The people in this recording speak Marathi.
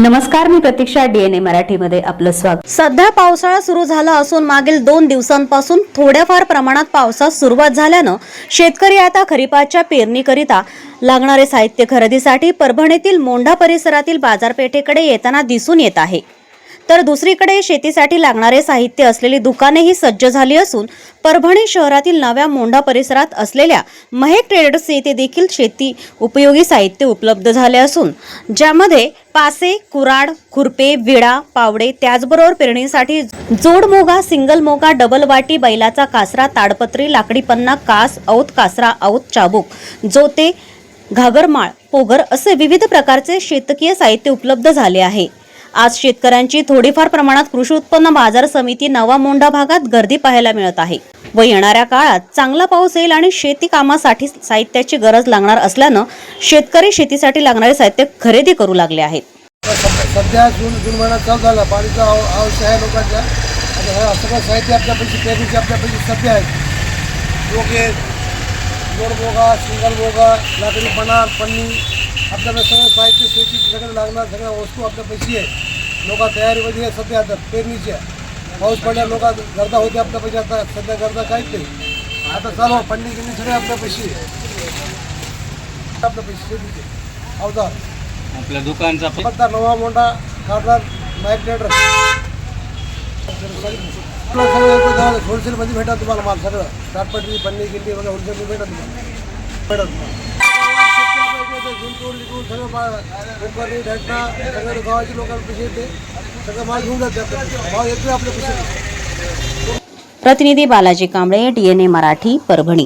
नमस्कार, मी प्रतीक्षा. DNA मराठीमध्ये आपलं स्वागत. सध्या पावसाळा सुरू झाला असून मागील 2 दिवसांपासून थोड्याफार प्रमाणात पावसास सुरुवात झाल्यानं शेतकरी आता खरीपाच्या पेरणीकरिता लागणारे साहित्य खरेदीसाठी परभणीतील मोंढा परिसरातील बाजारपेठेकडे येताना दिसून येत आहे. तर दुसरीकडे शेतीसाठी लागणारे साहित्य असलेली दुकानेही सज्ज झाली असून परभणी शहरातील नव्या मोंढा परिसरात असलेल्या महक ट्रेडर्स येथे देखील शेती उपयोगी साहित्य उपलब्ध झाले असून ज्यामध्ये पासे, कुऱ्हाड, खुरपे, विळा, पावडे, त्याचबरोबर पेरणीसाठी जोडमोगा, सिंगल मोगा, डबल वाटी, बैलाचा कासरा, ताडपत्री, लाकडी पन्ना, कास, औत कासरा, औत चाबूक, जोते, घागरमाळ, पोगर असे विविध प्रकारचे शेतकीय साहित्य उपलब्ध झाले आहे. आज शेतकऱ्यांची थोडीफार प्रमाणात कृषी उत्पन्न बाजार समिती नवा मोंढा भागात गर्दी पाहायला मिळत आहे व येणाऱ्या काळात चांगला पाऊस येईल आणि शेती कामासाठी साहित्याची गरज लागणार असल्यानं शेतकरी शेतीसाठी लागणारे साहित्य खरेदी करू लागले आहेत. सध्या जून महिना चालू झाला, पाणीचा आवश्यक आहे लोकांच्या. आता सगळं साहित्य आपल्यापाशी पेरणीचे आपल्यापाशी सध्या आहेत. योग्य जोडबोगा, सिंगल बोगा, लाकडी पणा, पन्नी, आपल्याला सगळं साहित्य शेतीची सगळं लागणार सगळ्या वस्तू आपल्यापाशी आहे. लोक तयारीमध्ये आहे सध्या. आता पेरणीच्या पाऊस पडल्या लोक गर्दा होते आपल्यापाशी. आता सध्या गर्दा काहीच नाही. आता चालू पन्नी गिन्नी सगळे आपल्यापाशी आहे. आपल्यापाशी शेतीचे अवजार आपल्या दुकानचा पत्ता नवा मोंढा कारदार महक ट्रेडर्स. सगळं होलसेलमध्ये भेटा तुम्हाला माल सगळं. ताटपत्री, पन्नी गिन्नी वगैरे होलसेलमध्ये भेटा तुम्हाला. सगळं गावाच्या लोकांपाशी येते. सगळं माल घेऊन जाते. भाव येतोय आपल्यापाशी. प्रतिनिधी बालाजी कांबळे, DNA मराठी, परभणी.